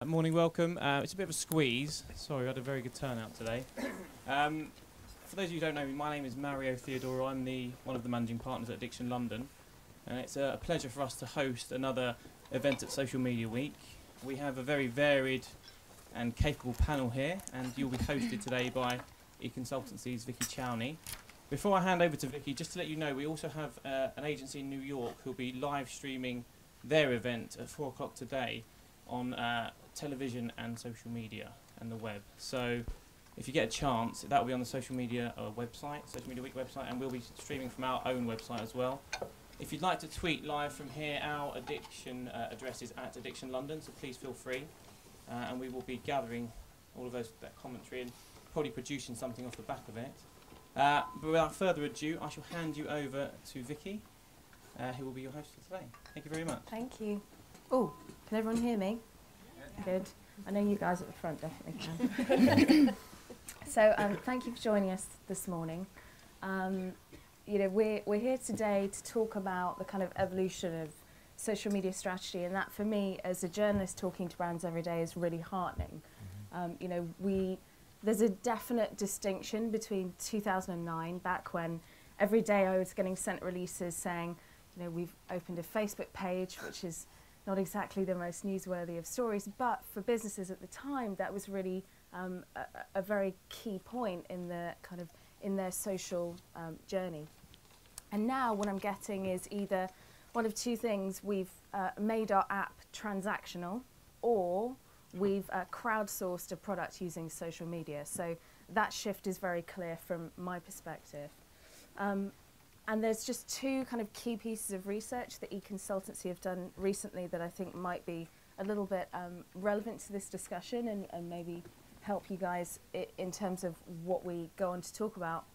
Morning, welcome. It's a bit of a squeeze. Sorry, I had a very good turnout today. For those of you who don't know me, my name is Mario Theodoro. I'm one of the managing partners at Addiction London, and it's a pleasure for us to host another event at Social Media Week. We have a very varied and capable panel here, and you'll be hosted today by eConsultancy's Vicky Chowney. Before I hand over to Vicky, just to let you know, we also have an agency in New York who'll be live streaming their event at 4 o'clock today on television and social media and the web. So if you get a chance, that will be on the Social Media website, Social Media Week website, and we'll be streaming from our own website as well. If you'd like to tweet live from here, our Addiction address is @Addiction London, so please feel free. And we will be gathering all of that commentary and probably producing something off the back of it. But without further ado, I shall hand you over to Vicky, who will be your host for today. Thank you very much. Thank you. Oh, can everyone hear me? Yeah. Good. I know you guys at the front definitely can. So thank you for joining us this morning. You know, we're here today to talk about the kind of evolution of social media strategy, and that for me as a journalist talking to brands every day is really heartening. You know, there's a definite distinction between 2009, back when every day I was getting sent releases saying, you know, we've opened a Facebook page, which is not exactly the most newsworthy of stories, but for businesses at the time, that was really a very key point in their social journey. And now what I'm getting is either one of two things: we've made our app transactional, or we've crowdsourced a product using social media. So that shift is very clear from my perspective. And there's just two kind of key pieces of research that eConsultancy have done recently that I think might be a little bit relevant to this discussion and maybe help you guys in terms of what we go on to talk about.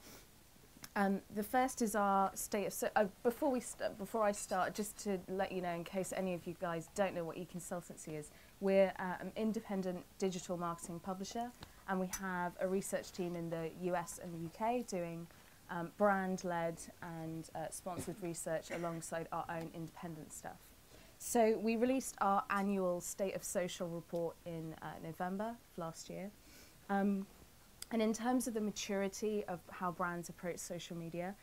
The first is our state of before I start, just to let you know, in case any of you guys don't know what eConsultancy is, we're an independent digital marketing publisher, and we have a research team in the US and the UK doing brand-led and sponsored research alongside our own independent stuff. So we released our annual State of Social report in November of last year. And in terms of the maturity of how brands approach social media,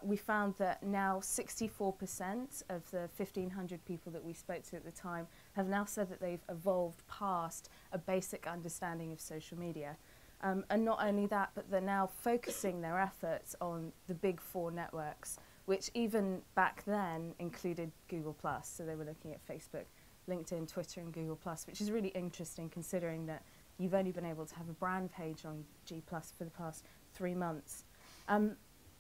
we found that now 64% of the 1,500 people that we spoke to at the time have now said that they've evolved past a basic understanding of social media. And not only that, but they're now focusing their efforts on the big four networks, which even back then included Google+. So they were looking at Facebook, LinkedIn, Twitter, and Google+, which is really interesting considering that you've only been able to have a brand page on G+ for the past 3 months.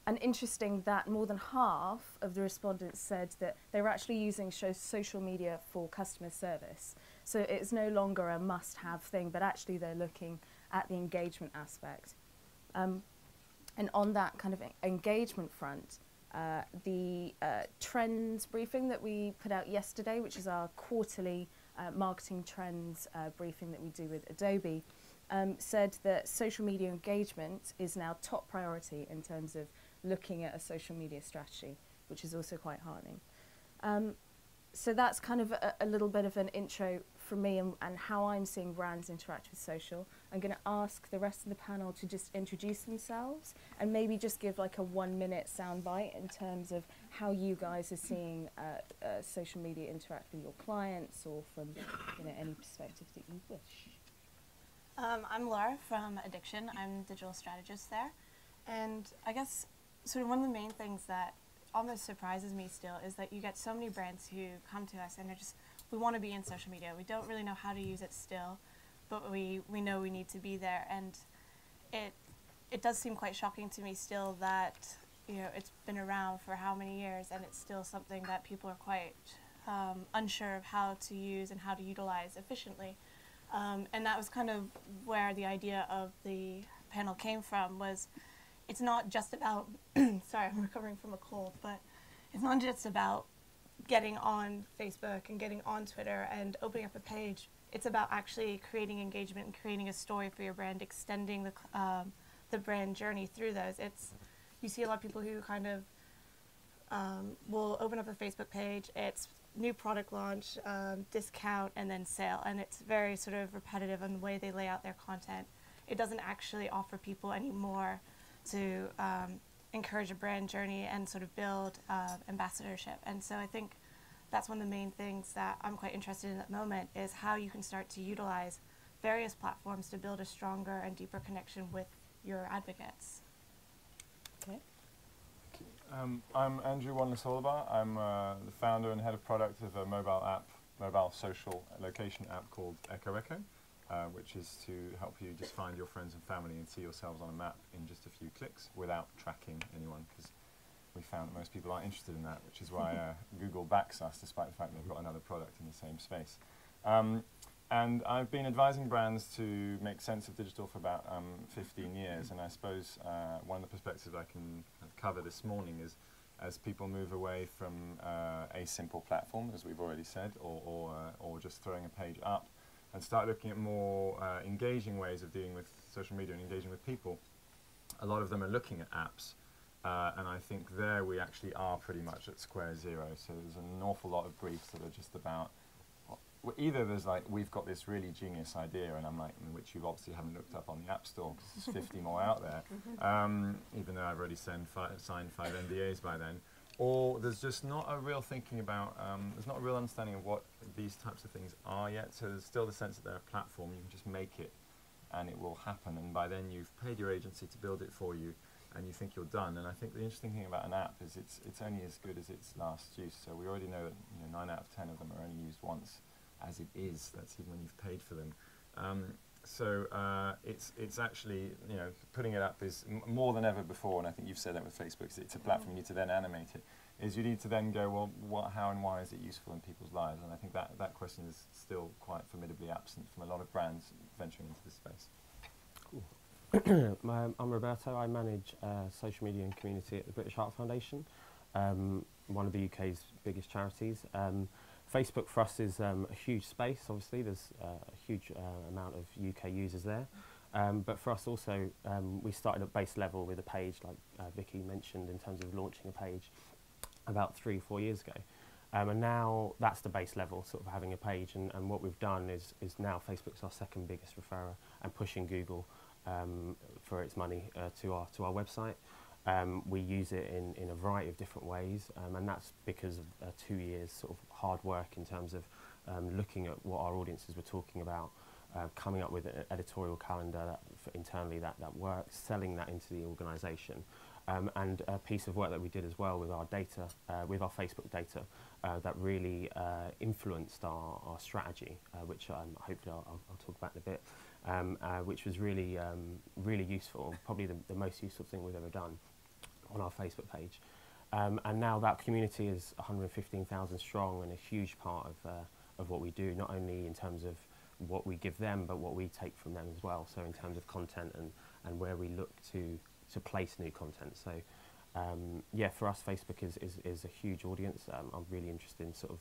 And interesting that more than half of the respondents said that they were actually using social media for customer service. So it's no longer a must-have thing, but actually they're looking at the engagement aspect. And on that kind of engagement front, the trends briefing that we put out yesterday, which is our quarterly marketing trends briefing that we do with Adobe, said that social media engagement is now top priority in terms of looking at a social media strategy, which is also quite heartening. So that's kind of a little bit of an intro for me and how I'm seeing brands interact with social. I'm going to ask the rest of the panel to just introduce themselves and maybe just give like a 1-minute soundbite in terms of how you guys are seeing social media interact with your clients, or from any perspective that you wish. I'm Laura from Addiction. I'm digital strategist there. And I guess sort of one of the main things that almost surprises me still is that you get so many brands who come to us and they're just, we want to be in social media. We don't really know how to use it still, but we know we need to be there. And it does seem quite shocking to me still that, you know, it's been around for how many years and it's still something that people are quite unsure of how to use and how to utilize efficiently. And that was kind of where the idea of the panel came from. Was it's not just about, sorry, I'm recovering from a cold, but it's not just about getting on Facebook and getting on Twitter and opening up a page. It's about actually creating engagement and creating a story for your brand, extending the brand journey through those. You see a lot of people who kind of will open up a Facebook page. It's new product launch, discount, and then sale. And it's very sort of repetitive in the way they lay out their content. It doesn't actually offer people any more to encourage a brand journey and sort of build ambassadorship. And so I think that's one of the main things that I'm quite interested in at the moment, is how you can start to utilize various platforms to build a stronger and deeper connection with your advocates. Okay. I'm Andrew Wanless-Holabar. I'm the founder and head of product of a mobile social location app called Echo Echo, which is to help you just find your friends and family and see yourselves on a map in just a few clicks without tracking anyone, because we found that most people aren't interested in that, which is why Google backs us, despite the fact they've got another product in the same space. And I've been advising brands to make sense of digital for about 15 years, and I suppose one of the perspectives I can cover this morning is, as people move away from a simple platform, as we've already said, or just throwing a page up, and start looking at more engaging ways of dealing with social media and engaging with people, a lot of them are looking at apps. And I think there we actually are pretty much at square zero. So there's an awful lot of briefs that are just about, either there's like, we've got this really genius idea, and I'm like, which you obviously haven't looked up on the App Store, because there's 50 more out there, even though I've already signed 5 NDAs by then. Or there's just not a real thinking about, there's not a real understanding of what these types of things are yet. So there's still the sense that they're a platform, you can just make it and it will happen. And by then you've paid your agency to build it for you, and you think you're done. And I think the interesting thing about an app is it's only as good as its last use. So we already know that 9 out of 10 of them are only used once, as it is. That's even when you've paid for them. It's actually, putting it up is more than ever before, and I think you've said that with Facebook, it's a platform, you need to then animate it, is you need to then go, well, what, how and why is it useful in people's lives? And I think that question is still quite formidably absent from a lot of brands venturing into this space. Cool. I'm Roberto. I manage social media and community at the British Heart Foundation, one of the UK's biggest charities. Facebook for us is a huge space. Obviously, there's a huge amount of UK users there. But for us also, we started at base level with a page, like Vicky mentioned, in terms of launching a page about 3 or 4 years ago. And now that's the base level, sort of having a page. And what we've done is now Facebook's our second biggest referrer, and pushing Google for its money to our website. We use it in a variety of different ways, and that's because of 2 years sort of hard work in terms of looking at what our audiences were talking about, coming up with an editorial calendar internally that works, selling that into the organisation, and a piece of work that we did as well with our data, with our Facebook data, that really influenced our strategy, which hopefully I'll talk about in a bit, which was really really useful, probably the most useful thing we've ever done on our Facebook page. And now that community is 115,000 strong, and a huge part of what we do, not only in terms of what we give them, but what we take from them as well. So in terms of content and where we look to place new content. So yeah, for us, Facebook is a huge audience. I'm really interested in sort of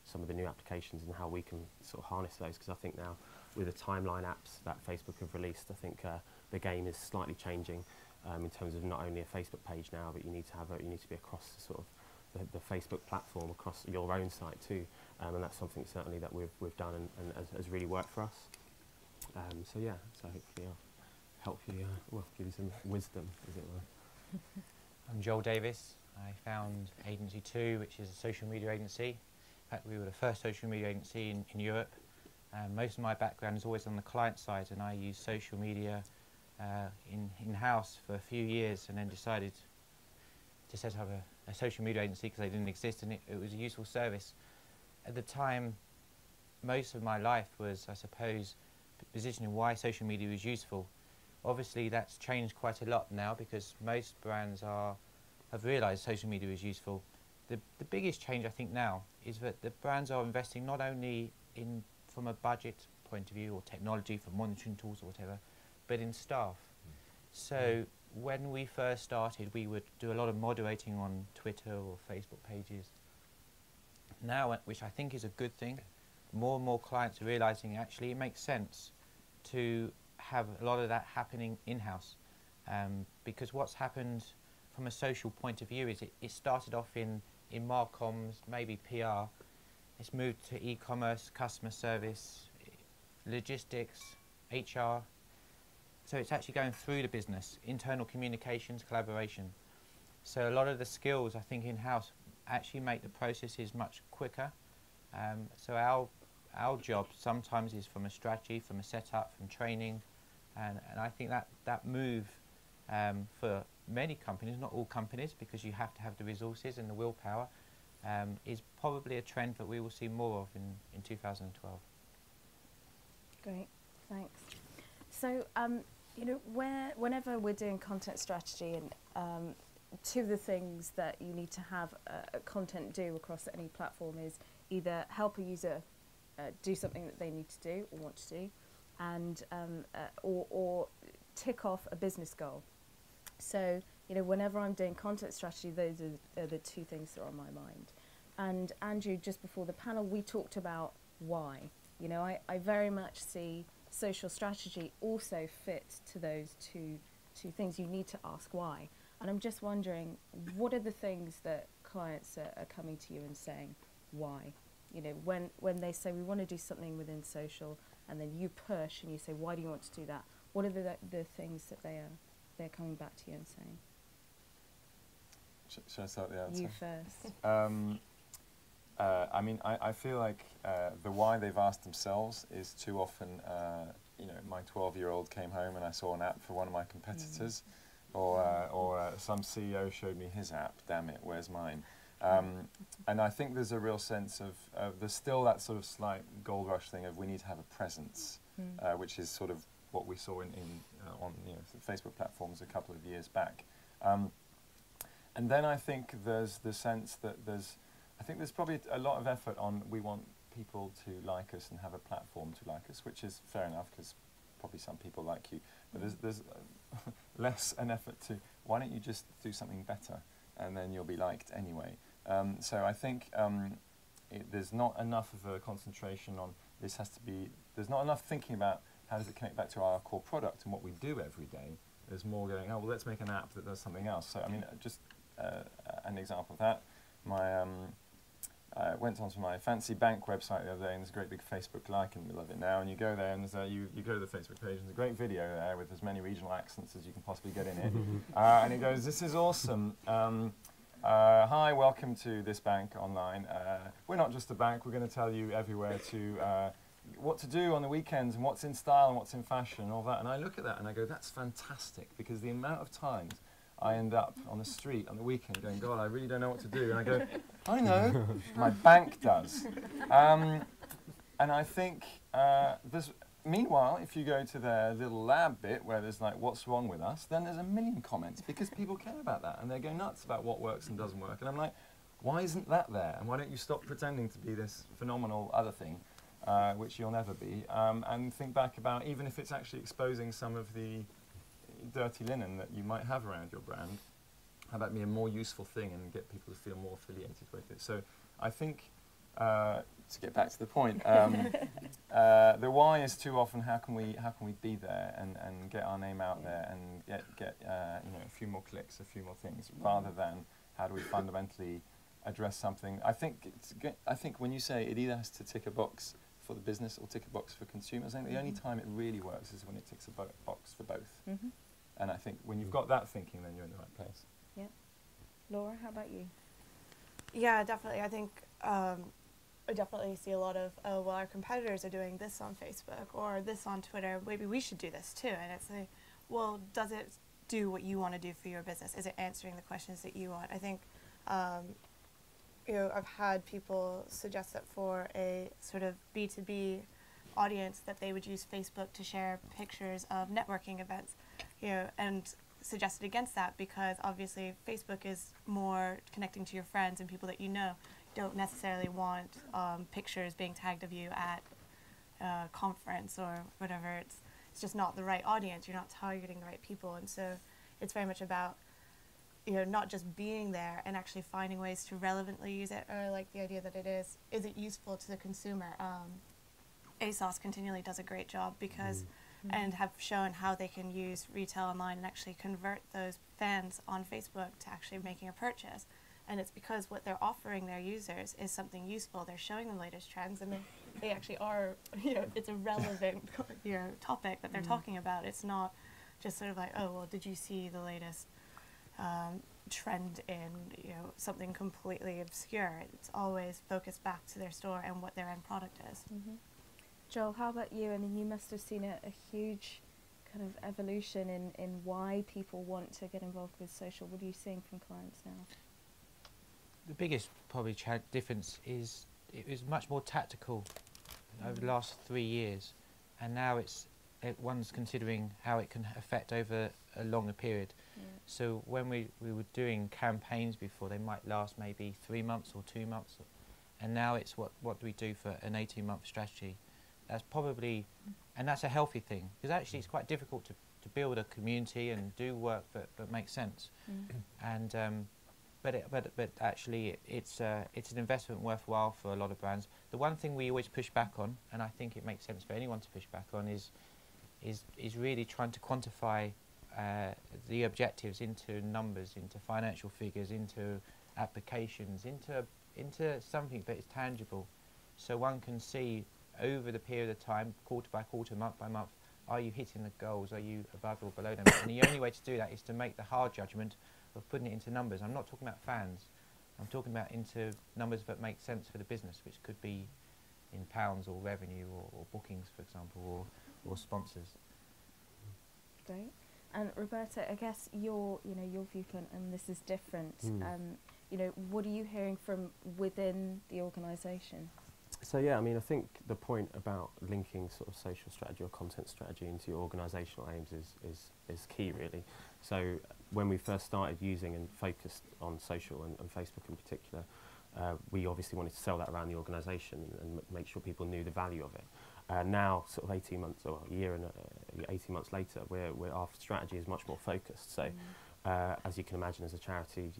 some of the new applications and how we can sort of harness those, because I think now with the timeline apps that Facebook have released, I think the game is slightly changing in terms of not only a Facebook page now, but you need to be across sort of the Facebook platform, across your own site too, and that's something certainly that we've done and has really worked for us. So yeah, so hopefully I'll help you, give you some wisdom, as it were. I'm Joel Davis. I found Agency 2, which is a social media agency. In fact, we were the first social media agency in Europe. Most of my background is always on the client side, and I used social media in-house for a few years, and then decided to set up a social media agency because they didn't exist, and it was a useful service. At the time, most of my life was, I suppose, positioning why social media was useful. Obviously, that's changed quite a lot now, because most brands have realised social media is useful. The biggest change, I think, now is that the brands are investing not only from a budget point of view or technology for monitoring tools or whatever, but in staff. So when we first started, we would do a lot of moderating on Twitter or Facebook pages. Now, which I think is a good thing, more and more clients are realising actually it makes sense to have a lot of that happening in-house, because what's happened from a social point of view is it started off in marcoms, maybe PR, It's moved to e-commerce, customer service, logistics, HR. So it's actually going through the business, internal communications, collaboration. So a lot of the skills, I think, in-house actually make the processes much quicker. So our job sometimes is from a strategy, from a setup, from training, and I think that move for many companies, not all companies, because you have to have the resources and the willpower, is probably a trend that we will see more of in 2012. Great, thanks. So, you know, whenever we're doing content strategy, and two of the things that you need to have content do across any platform is either help a user do something that they need to do or want to do, and or tick off a business goal. So, you know, whenever I'm doing content strategy, those are the two things that are on my mind. And Andrew, just before the panel, we talked about why. You know, I very much see social strategy also fit to those two things. You need to ask why. And I'm just wondering, what are the things that clients are coming to you and saying why? You know, when they say we want to do something within social, and then you push and you say, why do you want to do that? What are the things that they're coming back to you and saying? Should I start the answer? You first. I mean, I feel like the why they've asked themselves is too often, you know, my 12-year-old came home and I saw an app for one of my competitors, or some CEO showed me his app, damn it, where's mine? And I think there's a real sense of, there's still that sort of slight gold rush thing of we need to have a presence, which is sort of what we saw on you know, Facebook platforms a couple of years back. And then I think there's the sense that I think there's probably a lot of effort on we want people to like us and have a platform to like us, which is fair enough because probably some people like you. But there's less an effort to why don't you just do something better and then you'll be liked anyway. So I think there's not enough of a concentration on this has to be. There's not enough thinking about how does it connect back to our core product and what we do every day. There's more going, oh well, let's make an app that does something else. So I mean, just an example of that. I went onto my fancy bank website the other day, and there's a great big Facebook like in the middle of it now, and you go there, and you go to the Facebook page, and there's a great video there with as many regional accents as you can possibly get in it. And it goes, this is awesome. Hi, welcome to this bank online. We're not just a bank, we're going to tell you everywhere to what to do on the weekends, and what's in style, and what's in fashion, and all that. And I look at that, and I go, that's fantastic, because the amount of times I end up on the street on the weekend going, God, I really don't know what to do. And I go, I know, my bank does. And I think meanwhile, if you go to their little lab bit where there's like, what's wrong with us, then there's a million comments because people care about that and they go nuts about what works and doesn't work. And I'm like, why isn't that there? And why don't you stop pretending to be this phenomenal other thing, which you'll never be, and think back about even if it's actually exposing some of the dirty linen that you might have around your brand, how about being a more useful thing and get people to feel more affiliated with it. So I think, to get back to the point, the why is too often how can we be there and get our name out there and get you know, a few more clicks, a few more things, rather than how do we fundamentally address something. I think when you say it either has to tick a box for the business or tick a box for consumers, I think the only time it really works is when it ticks a box for both. And I think when you've got that thinking, then you're in the right place. Yep. Laura, how about you? Yeah, definitely. I think I definitely see a lot of, oh, well, our competitors are doing this on Facebook or this on Twitter. Maybe we should do this too. And it's like, well, does it do what you want to do for your business? Is it answering the questions that you want? I think, you know, I've had people suggest that for a sort of B2B audience that they would use Facebook to share pictures of networking events, you know, and suggested against that because obviously Facebook is more connecting to your friends and people that you know. You don't necessarily want pictures being tagged of you at a conference or whatever. It's just not the right audience. You're not targeting the right people, and so it's very much about, you know, not just being there and actually finding ways to relevantly use it. Or like the idea that it is it useful to the consumer? ASOS continually does a great job because and have shown how they can use retail online and actually convert those fans on Facebook to actually making a purchase. And it's because what they're offering their users is something useful. They're showing them latest trends, and they actually are, it's a relevant topic that they're talking about. It's not just sort of like, oh, well, did you see the latest trend in something completely obscure? It's always focused back to their store and what their end product is. Mm-hmm. Joel, how about you? I mean, you must have seen a huge kind of evolution in why people want to get involved with social. What are you seeing from clients now? The biggest probably difference is it was much more tactical over the last 3 years, and now one's considering how it can affect over a longer period. Yeah. So when we were doing campaigns before, they might last maybe 3 months or 2 months, and now it's what do we do for an 18-month strategy? That's probably, and that's a healthy thing, because actually it's quite difficult to build a community and do work that makes sense. And but actually it's an investment worthwhile for a lot of brands. The one thing we always push back on, and I think it makes sense for anyone to push back on, is really trying to quantify the objectives into numbers, into financial figures, into applications, into something that is tangible, so one can see over the period of time, quarter by quarter, month by month, are you hitting the goals, are you above or below them? And the only way to do that is to make the hard judgment of putting it into numbers. I'm not talking about fans, I'm talking about into numbers that make sense for the business, which could be in pounds or revenue or bookings, for example, or sponsors. Great. And Roberta, I guess your viewpoint, and this is different. What are you hearing from within the organisation? So yeah, I mean, I think the point about linking sort of social strategy or content strategy into your organisational aims is key, really. So when we first started using and focused on social and Facebook in particular, we obviously wanted to sell that around the organisation and make sure people knew the value of it. Now, sort of 18 months or a year and 18 months later, our strategy is much more focused. So as you can imagine, as a charity,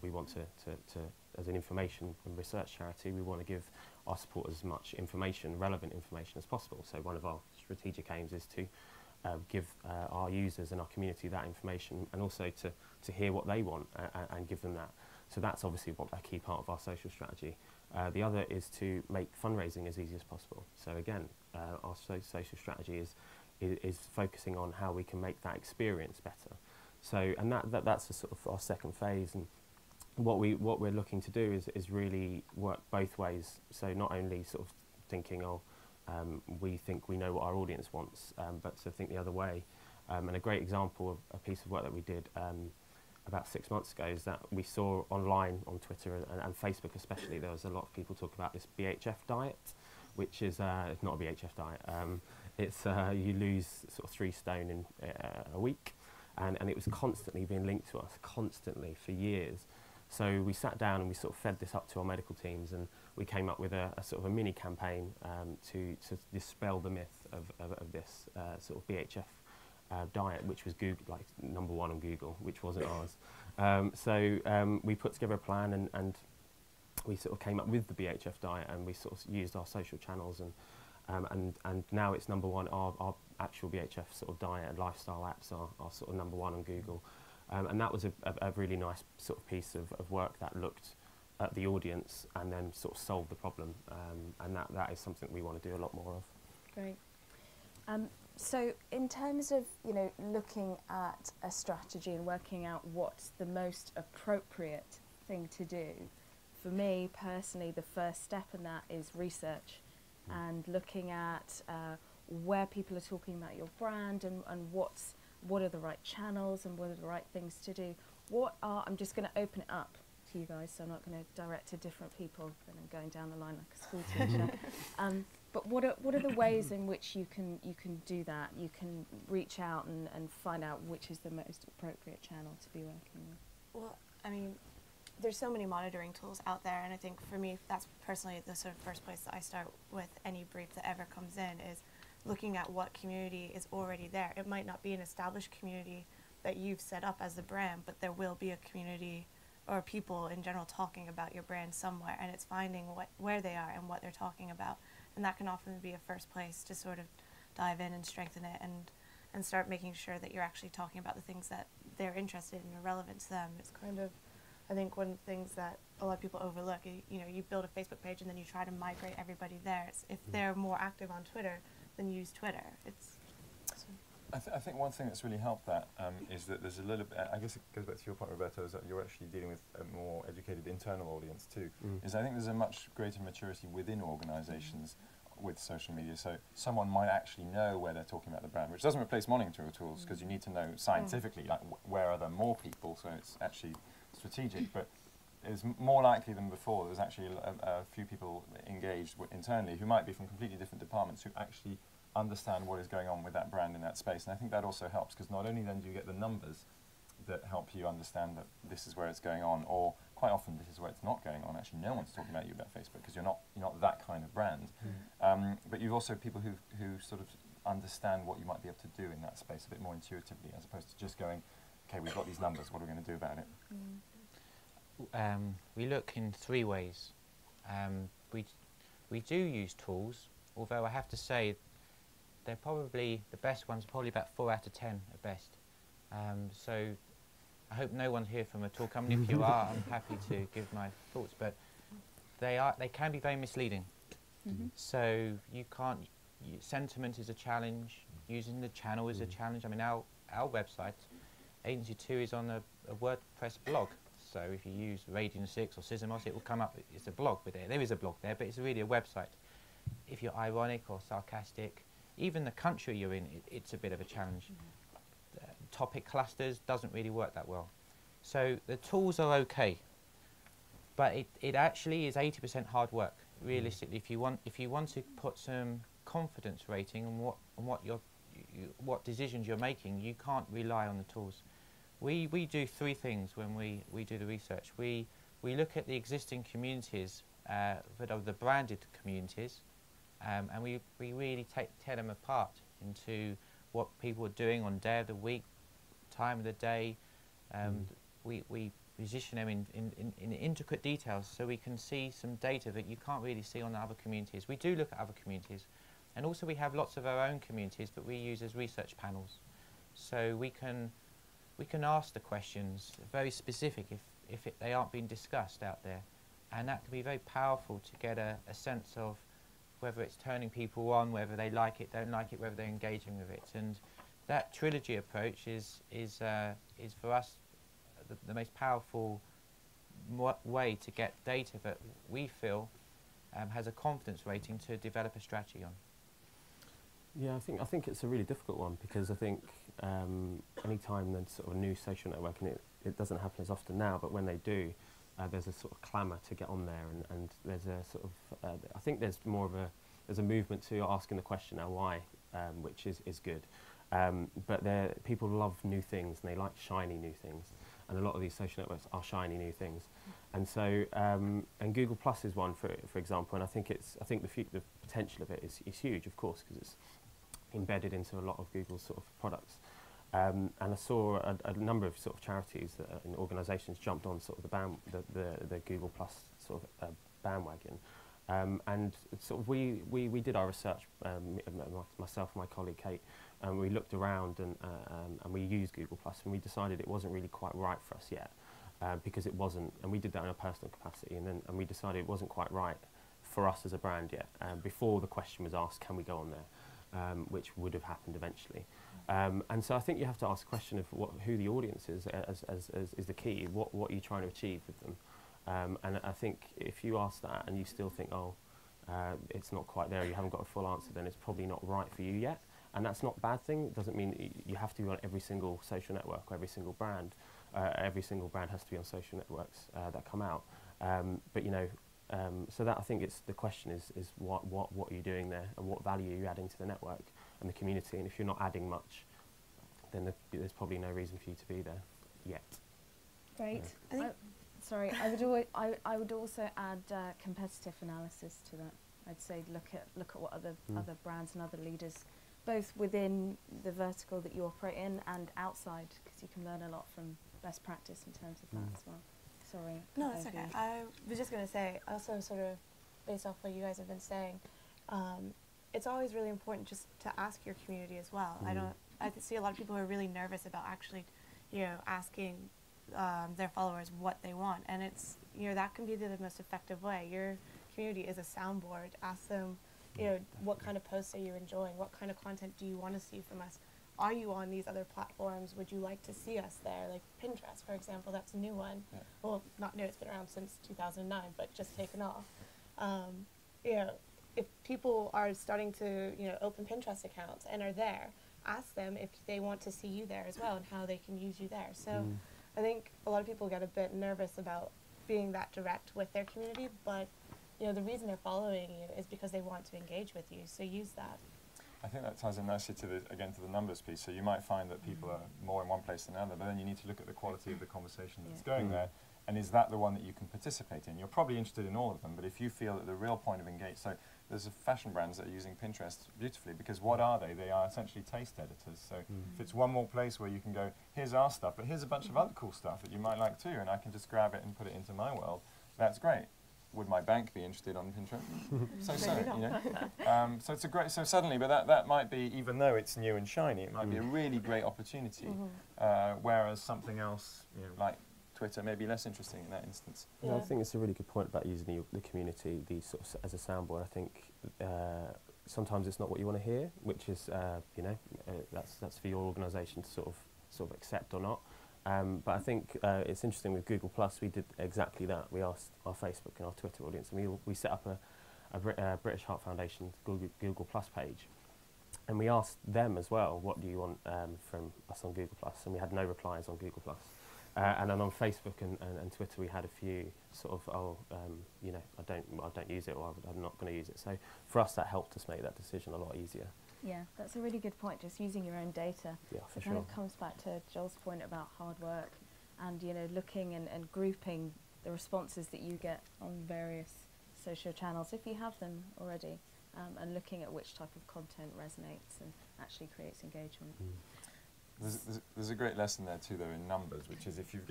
we want to as an information and research charity, we want to give our supporters as much information, relevant information as possible. So one of our strategic aims is to give our users and our community that information, and also to hear what they want and give them that. So that's obviously a key part of our social strategy. The other is to make fundraising as easy as possible. So again, our social strategy is focusing on how we can make that experience better. So, and that's a sort of our second phase, and what we're looking to do is really work both ways. So not only sort of thinking, we think we know what our audience wants, but to think the other way. And a great example of a piece of work that we did about 6 months ago is that we saw online on Twitter and Facebook especially, there was a lot of people talk about this BHF diet, which is it's not a BHF diet. It's you lose sort of 3 stone in a week, and it was constantly being linked to us, constantly for years. So we sat down and we sort of fed this up to our medical teams, and we came up with a sort of a mini campaign to dispel the myth of this sort of BHF diet, which was Google, number 1 on Google, which wasn't ours. So we put together a plan, and we sort of came up with the BHF diet, and we sort of used our social channels, and now it's number 1. Our actual BHF sort of diet and lifestyle apps are sort of number 1 on Google. And that was a really nice sort of piece of work that looked at the audience and then sort of solved the problem. And that is something we want to do a lot more of. Great. So in terms of, looking at a strategy and working out what's the most appropriate thing to do, for me personally, the first step in that is research and looking at where people are talking about your brand and what are the right channels and what are the right things to do. I'm just going to open it up to you guys, so I'm not going to direct to different people, and I'm going down the line like a school teacher. But what are the ways in which you can do that? You can reach out and find out which is the most appropriate channel to be working with. Well, I mean, there's so many monitoring tools out there, and I think for me, that's personally the sort of first place that I start with any brief that ever comes in, is looking at what community is already there. It might not be an established community that you've set up as a brand, but there will be a community or people in general talking about your brand somewhere, and it's finding where they are and what they're talking about. And that can often be a first place to sort of dive in and strengthen it and start making sure that you're actually talking about the things that they're interested in or relevant to them. It's kind of I think one of the things that a lot of people overlook, you know, you build a Facebook page and then you try to migrate everybody there. If they're more active on Twitter, then use Twitter. I think one thing that's really helped that is that there's a little bit, I guess it goes back to your point, Roberto, is that you're actually dealing with a more educated internal audience too. Is I think there's a much greater maturity within organisations with social media. So someone might actually know where they're talking about the brand, which doesn't replace monitoring tools, because you need to know scientifically, like where are there more people, so it's actually strategic, but it's more likely than before there's actually a few people engaged internally who might be from completely different departments who actually understand what is going on with that brand in that space. And I think that also helps, because not only then do you get the numbers that help you understand that this is where it's going on, or quite often this is where it's not going on. Actually, no one's talking about you about Facebook because you're not that kind of brand. But you've also people who sort of understand what you might be able to do in that space a bit more intuitively, as opposed to just going, okay, we've got these numbers, what are we going to do about it? We look in 3 ways. We do use tools, although I have to say they're probably, the best ones, probably about 4 out of 10 at best. So I hope no one here from a tool company. If you are, I'm happy to give my thoughts, but they can be very misleading. So you can't, sentiment is a challenge, using the channel is a challenge. I mean, our website, Agency 2, is on a WordPress blog. So if you use Radian 6 or Sysomos, it will come up, it's a blog with it. There is a blog there, but it's really a website. If you're ironic or sarcastic, even the country you're in, it's a bit of a challenge. Topic clusters doesn't really work that well. So the tools are okay, but it actually is 80% hard work. Realistically, if you want to put some confidence rating on what decisions you're making, you can't rely on the tools. We do 3 things when we do the research. We look at the existing communities that are the branded communities, and we really tear them apart into what people are doing on day of the week, time of the day. We position them in intricate details so we can see some data that you can't really see on the other communities. We do look at other communities, and also we have lots of our own communities that we use as research panels. So we can ask the questions very specific if they aren't being discussed out there, and that can be very powerful to get a sense of whether it's turning people on, whether they like it, don't like it, whether they're engaging with it. And that trilogy approach is for us the most powerful way to get data that we feel has a confidence rating to develop a strategy on. Yeah, I think it's a really difficult one, because I think any time there's sort of a new social network, and it doesn't happen as often now, but when they do, there's a sort of clamour to get on there, and there's a sort of I think there's more of a movement to asking the question now why, which is good. But people love new things, and they like shiny new things, and a lot of these social networks are shiny new things. And so and Google Plus is one, for example, and I think the potential of it is huge, of course, because it's embedded into a lot of Google's sort of products. And I saw a number of sort of charities and organisations jumped on sort of the Google Plus sort of bandwagon. And sort of we did our research, myself and my colleague Kate, and we looked around and we used Google Plus, and we decided it wasn't really quite right for us yet, because it wasn't, and we did that in a personal capacity, and we decided it wasn't quite right for us as a brand yet, before the question was asked, can we go on there, which would have happened eventually. And so I think you have to ask the question of who the audience is as the key. What are you trying to achieve with them? And I think if you ask that and you still think, it's not quite there, you haven't got a full answer, then it's probably not right for you yet. And that's not a bad thing. It doesn't mean you have to be on every single social network or every single brand. Every single brand has to be on social networks that come out. But you know, so that I think it's the question is what are you doing there, and what value are you adding to the network and the community? And if you're not adding much, then there's probably no reason for you to be there yet. Great. Yeah. Sorry, I would also add competitive analysis to that. I'd say look at what other brands and other leaders, both within the vertical that you operate in and outside, because you can learn a lot from best practice in terms of that as well. Sorry. No, that's okay. I was just going to say, also sort of based off what you guys have been saying, it's always really important just to ask your community as well. I see a lot of people who are really nervous about actually, asking their followers what they want, and it's, you know, that can be the most effective way. Your community is a soundboard. Ask them, you know, what kind of posts are you enjoying? What kind of content do you want to see from us? Are you on these other platforms? Would you like to see us there? Like Pinterest, for example, that's a new one. Yeah. Well, not new, it's been around since 2009, but just taken off. You know, if people are starting to, you know, open Pinterest accounts and are there, ask them if they want to see you there as well and how they can use you there. So I think a lot of people get a bit nervous about being that direct with their community, but, you know, the reason they're following you is because they want to engage with you, so use that. I think that ties in nicely to the, again, to the numbers piece. So you might find that people are more in one place than another, but then you need to look at the quality of the conversation that's going there, and is that the one that you can participate in? You're probably interested in all of them, but if you feel that the real point of engagement, so there's fashion brands that are using Pinterest beautifully, because what are they? They are essentially taste editors. So if it's one more place where you can go, here's our stuff, but here's a bunch of other cool stuff that you might like too, and I can just grab it and put it into my world, that's great. Would my bank be interested on Pinterest? so, you know. So it's a great, so suddenly, but that might be, even though it's new and shiny, it might be a really great opportunity, whereas something else, you know, like Twitter may be less interesting in that instance. Yeah, I think it's a really good point about using the community, sort of as a soundboard. I think sometimes it's not what you want to hear, which is, you know, that's for your organisation to sort of accept or not. But I think it's interesting with Google Plus. We did exactly that. We asked our Facebook and our Twitter audience, and we set up a British Heart Foundation Google Plus page, and we asked them as well, what do you want from us on Google Plus? And we had no replies on Google Plus. And then on Facebook and Twitter, we had a few sort of, you know, I don't use it, or I'm not going to use it. So for us, that helped us make that decision a lot easier. Yeah, that's a really good point, just using your own data. Yeah, for It sure. kind of comes back to Joel's point about hard work and, you know, looking and grouping the responses that you get on various social channels, if you have them already, and looking at which type of content resonates and actually creates engagement. There's a great lesson there too, though, in numbers, which is if you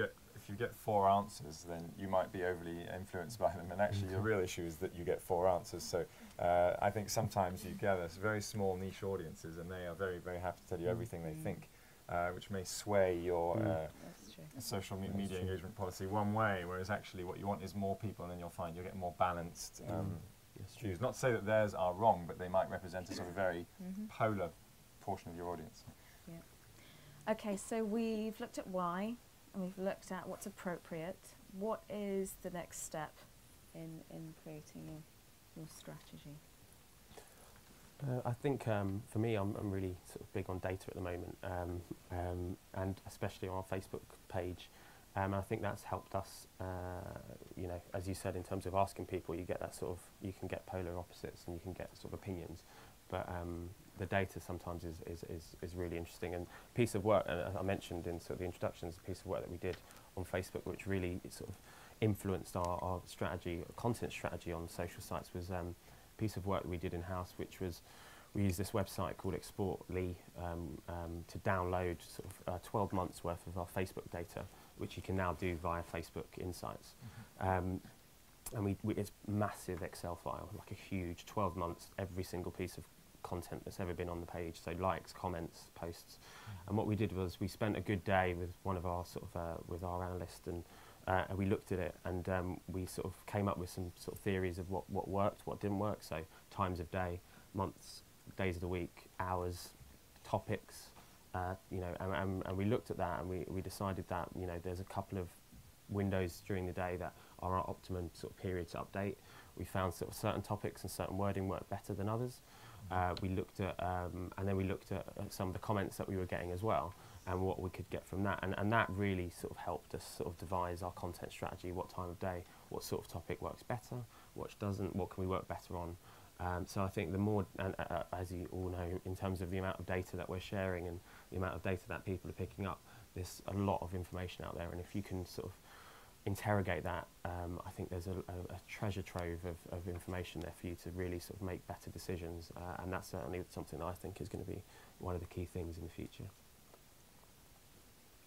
get 4 answers, then you might be overly influenced by them, and actually the real issue is that you get 4 answers. So I think sometimes you gather very small niche audiences, and they are very, very happy to tell you everything they think, which may sway your That's true. social media engagement policy one way, whereas actually what you want is more people, and then you'll find you'll get more balanced views. Not to say that theirs are wrong, but they might represent a sort of very polar portion of your audience. Okay, so we've looked at why, and we've looked at what's appropriate. What is the next step in creating your strategy? I think for me, I'm really sort of big on data at the moment, and especially on our Facebook page. And I think that's helped us, you know, as you said, in terms of asking people, you get that sort of, you can get polar opposites and you can get sort of opinions. But the data sometimes is really interesting. And a piece of work, I mentioned in sort of the introductions, a piece of work that we did on Facebook, which really sort of influenced our strategy, content strategy on social sites, was a piece of work that we did in-house, which was, we used this website called Exportly to download sort of 12 months worth of our Facebook data, which you can now do via Facebook Insights. And it's massive Excel file, like a huge 12 months, every single piece of content that's ever been on the page, so likes, comments, posts. And what we did was we spent a good day with one of our sort of with our analyst, and we looked at it, and we sort of came up with some sort of theories of what worked, what didn't work. So times of day, months, days of the week, hours, topics, you know, and we looked at that, and we decided that, you know, there's a couple of windows during the day that are our optimum sort of period to update. We found sort of certain topics and certain wording worked better than others. We looked at, and then we looked at some of the comments that we were getting as well, and what we could get from that, and that really sort of helped us sort of devise our content strategy, what time of day, what sort of topic works better, what doesn't, what can we work better on. So I think the more, and as you all know, in terms of the amount of data that we're sharing and the amount of data that people are picking up, there's a lot of information out there, and if you can sort of interrogate that, I think there's a treasure trove of information there for you to really sort of make better decisions, and that's certainly something that I think is going to be one of the key things in the future.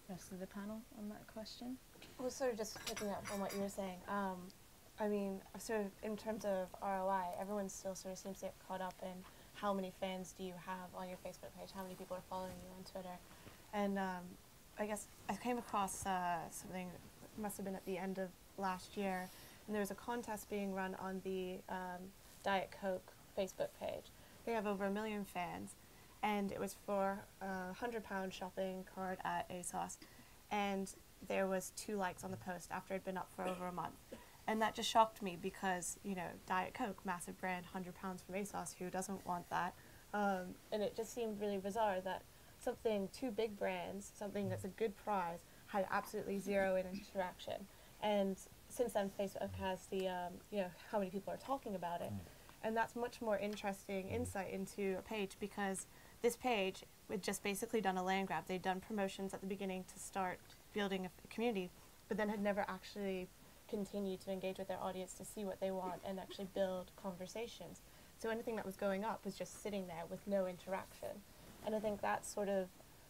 Rest of the panel on that question? Well, sort of just picking up on what you were saying, I mean, sort of in terms of ROI, everyone still sort of seems to get caught up in how many fans do you have on your Facebook page, how many people are following you on Twitter, and I guess I came across something, must have been at the end of last year, and there was a contest being run on the Diet Coke Facebook page. They have over 1 million fans, and it was for a £100 shopping card at ASOS, and there was 2 likes on the post after it had been up for over a month. And that just shocked me because, you know, Diet Coke, massive brand, £100 from ASOS, who doesn't want that? And it just seemed really bizarre that something, 2 big brands, something that's a good prize, had absolutely 0 interaction. And since then, Facebook has the, you know, how many people are talking about it. And that's much more interesting insight into a page, because this page, we'd just basically done a land grab. They'd done promotions at the beginning to start building a community, but then had never actually continued to engage with their audience to see what they want and actually build conversations. So anything that was going up was just sitting there with no interaction. And I think that's sort of,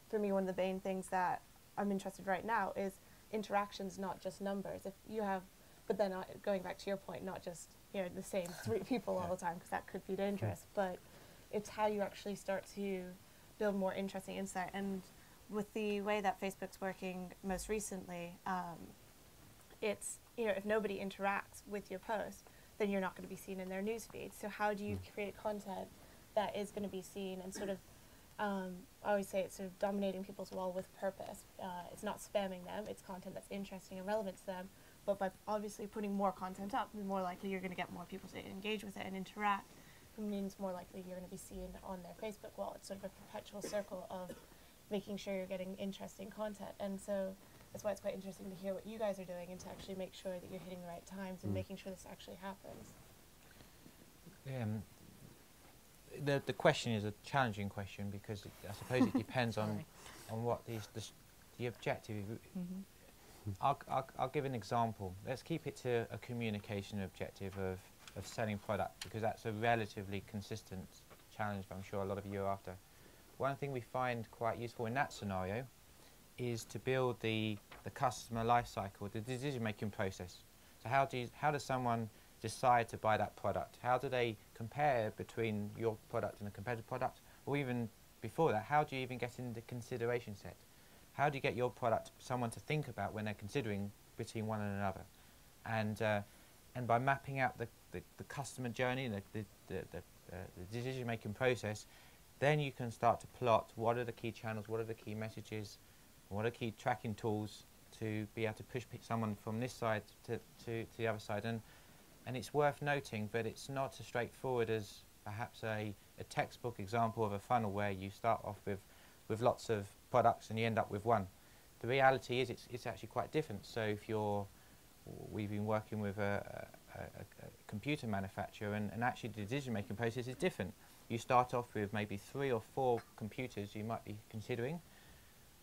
for me, one of the main things that I'm interested right now is interactions, not just numbers. If you have, but then going back to your point, not just, you know, the same 3 people all the time, because that could be dangerous, but it's how you actually start to build more interesting insight. And with the way that Facebook's working most recently, it's, you know, if nobody interacts with your post, then you're not going to be seen in their newsfeed. So how do you create content that is going to be seen and sort of, I always say it's sort of dominating people's wall with purpose. It's not spamming them, it's content that's interesting and relevant to them, but by obviously putting more content up, the more likely you're going to get more people to engage with it and interact. It means more likely you're going to be seen on their Facebook wall. It's sort of a perpetual circle of making sure you're getting interesting content. And so that's why it's quite interesting to hear what you guys are doing and to actually make sure that you're hitting the right times and making sure this actually happens. The question is a challenging question, because I suppose it depends on what the objective. I'll give an example. Let's keep it to a communication objective of selling product, because that's a relatively consistent challenge, but I'm sure a lot of you are after. One thing we find quite useful in that scenario is to build the customer life cycle, the decision-making process. So how does someone decide to buy that product? How do they compare between your product and a competitive product? Or even before that, how do you even get in the consideration set? How do you get your product someone to think about when they're considering between one and another? And by mapping out the customer journey, the decision-making process, then you can start to plot what are the key channels, what are the key messages, what are key tracking tools to be able to push someone from this side to the other side. And it's worth noting, but it's not as straightforward as perhaps a textbook example of a funnel where you start off with lots of products and you end up with one. The reality is it's actually quite different. So if we've been working with a computer manufacturer, and actually the decision-making process is different. You start off with maybe 3 or 4 computers you might be considering.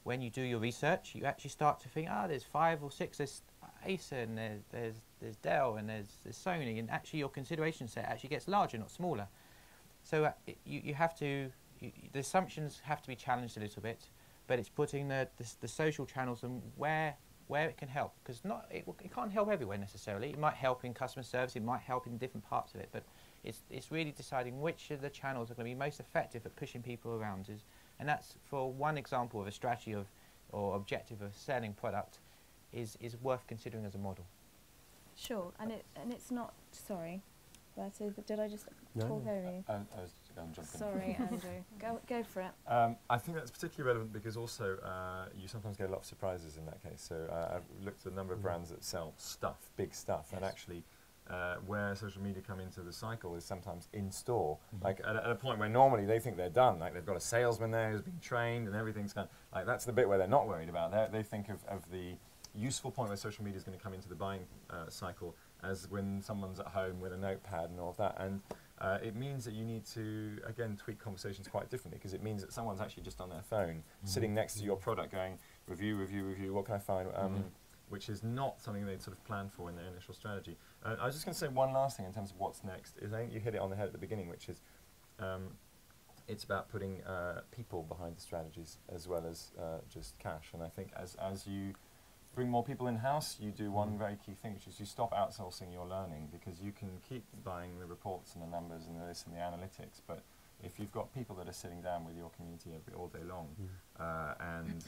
When you do your research, you actually start to think, there's 5 or 6, there's Acer, and there's Dell, and there's Sony, and actually your consideration set actually gets larger, not smaller. So you have to, the assumptions have to be challenged a little bit, but it's putting the social channels and where it can help, because it can't help everywhere necessarily. It might help in customer service, it might help in different parts of it, but it's really deciding which of the channels are going to be most effective at pushing people around. And that's, for one example of a strategy or objective of selling product, is worth considering as a model. Sure, and it's not, sorry, did I just talk over you? I was jumping. Sorry, Andrew. Go for it. I think that's particularly relevant because also you sometimes get a lot of surprises in that case. So I've looked at a number of brands that sell stuff, big stuff, and actually where social media come into the cycle is sometimes in store, like at a point where normally they think they're done, like they've got a salesman there who's been trained and everything's kind of, like that's the bit where they're not worried about. They think of the useful point where social media is going to come into the buying cycle as when someone's at home with a notepad and all of that. And it means that you need to, again, tweak conversations quite differently, because it means that someone's actually just on their phone, sitting next to your product going, review, what can I find? Which is not something they'd sort of planned for in their initial strategy. I was just going to say one last thing in terms of what's next, is I think you hit it on the head at the beginning, which is it's about putting people behind the strategies as well as just cash. And I think as you bring more people in-house, you do one very key thing, which is you stop outsourcing your learning, because you can keep buying the reports and the numbers and this and the analytics, but if you've got people that are sitting down with your community all day long, and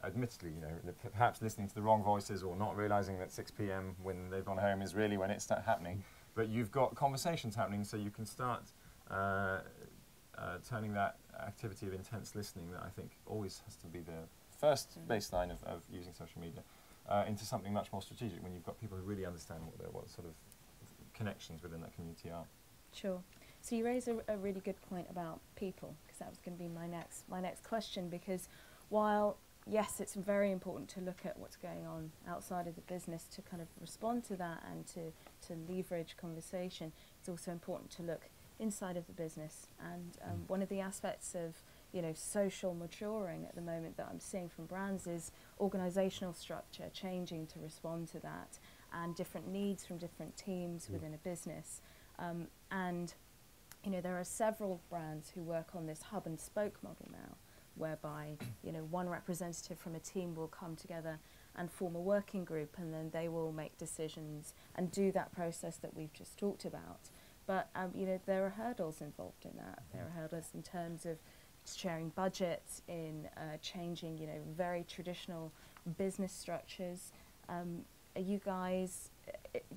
admittedly, you know, perhaps listening to the wrong voices or not realizing that 6 p.m. when they've gone home is really when it's happening, but you've got conversations happening, so you can start turning that activity of intense listening that I think always has to be the first baseline of using social media into something much more strategic when you've got people who really understand what sort of connections within that community are. Sure. So you raise a really good point about people, because that was going to be my next question, because while yes, it's very important to look at what's going on outside of the business to kind of respond to that and to leverage conversation, it's also important to look inside of the business. And one of the aspects of, you know, social maturing at the moment that I'm seeing from brands is organizational structure changing to respond to that, and different needs from different teams within a business. And you know, there are several brands who work on this hub and spoke model now, whereby, you know, one representative from a team will come together and form a working group, and then they will make decisions and do that process that we've just talked about. But you know, there are hurdles involved in that. There are hurdles in terms of sharing budgets, in changing, you know, very traditional business structures. Are you guys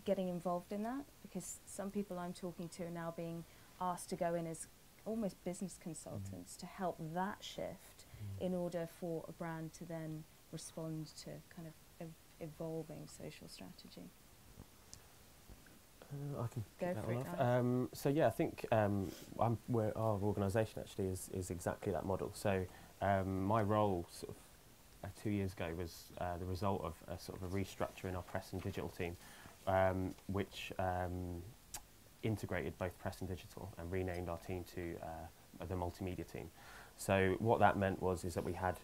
getting involved in that? Because some people I'm talking to are now being asked to go in as almost business consultants to help that shift in order for a brand to then respond to kind of evolving social strategy. I can Go pick that for one it, off. guys. So yeah, I think our organisation actually is exactly that model. So my role sort of 2 years ago was the result of a sort of a restructure in our press and digital team, which integrated both press and digital and renamed our team to the multimedia team. So what that meant is that we had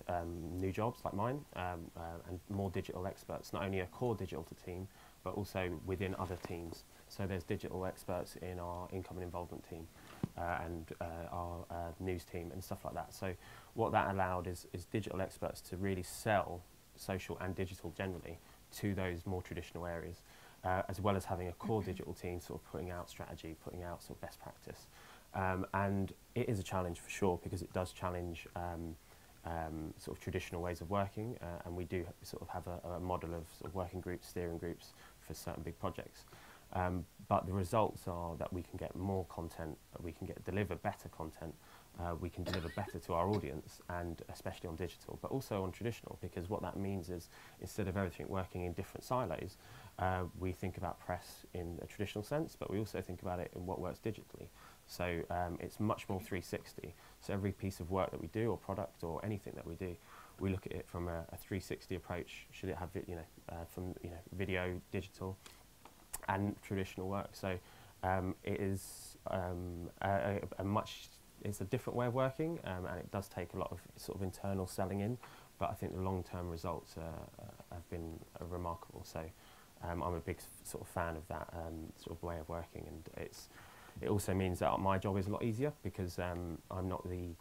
new jobs like mine and more digital experts, not only a core digital team, but also within other teams. So there's digital experts in our income and involvement team and our news team and stuff like that. So what that allowed is digital experts to really sell social and digital generally to those more traditional areas, as well as having a core digital team sort of putting out strategy, putting out sort of best practice. And it is a challenge for sure, because it does challenge sort of traditional ways of working, and we do sort of have a model of sort of working groups, steering groups for certain big projects. But the results are that we can get more content, we can deliver better content, we can deliver better to our audience, and especially on digital, but also on traditional, because what that means is instead of everything working in different silos, we think about press in a traditional sense, but we also think about it in what works digitally. So it's much more 360. So every piece of work that we do, or product, or anything that we do, we look at it from a 360 approach. Should it have, from video, digital, and traditional work? So it is it's a different way of working, and it does take a lot of sort of internal selling in. But I think the long-term results have been remarkable. So I'm a big sort of fan of that sort of way of working, and it also means that my job is a lot easier, because I'm not the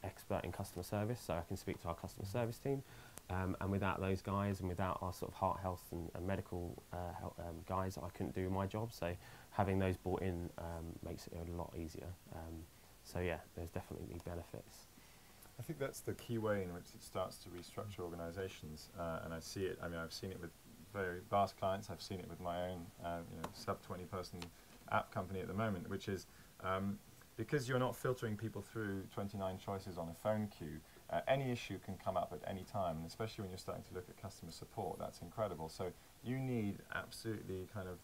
expert in customer service, so I can speak to our customer service team. And without those guys, and without our sort of heart health and medical guys, I couldn't do my job. So having those brought in makes it a lot easier. So yeah, there's definitely benefits. I think that's the key way in which it starts to restructure organisations, and I see it. I mean, I've seen it with very vast clients. I've seen it with my own, sub 20-person app company at the moment, which is because you're not filtering people through 29 choices on a phone queue. Any issue can come up at any time, and especially when you're starting to look at customer support, that's incredible. So you need absolutely kind of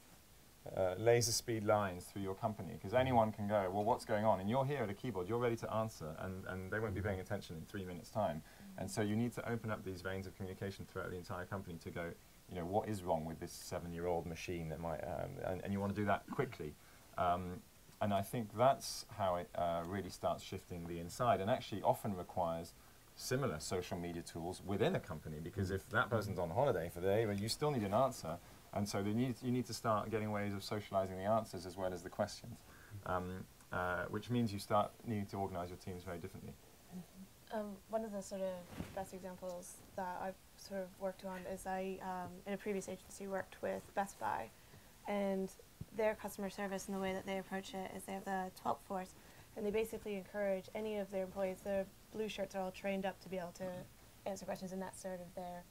laser speed lines through your company, because anyone can go, well, what's going on? And you're here at a keyboard, you're ready to answer, and they won't be paying attention in 3 minutes' time. And so you need to open up these veins of communication throughout the entire company to go, what is wrong with this 7-year-old machine that might, and you want to do that quickly. And I think that's how it really starts shifting the inside, and actually often requires similar social media tools within a company, because if that person's on holiday for the day, well, you still need an answer, and so you need to start getting ways of socializing the answers as well as the questions, which means you start needing to organize your teams very differently. One of the sort of best examples that I've sort of worked on is I, in a previous agency, worked with Best Buy, and their customer service and the way that they approach it is they have the 12th floors, and they basically encourage any of their employees. The blue shirts are all trained up to be able to answer questions, and that's sort of their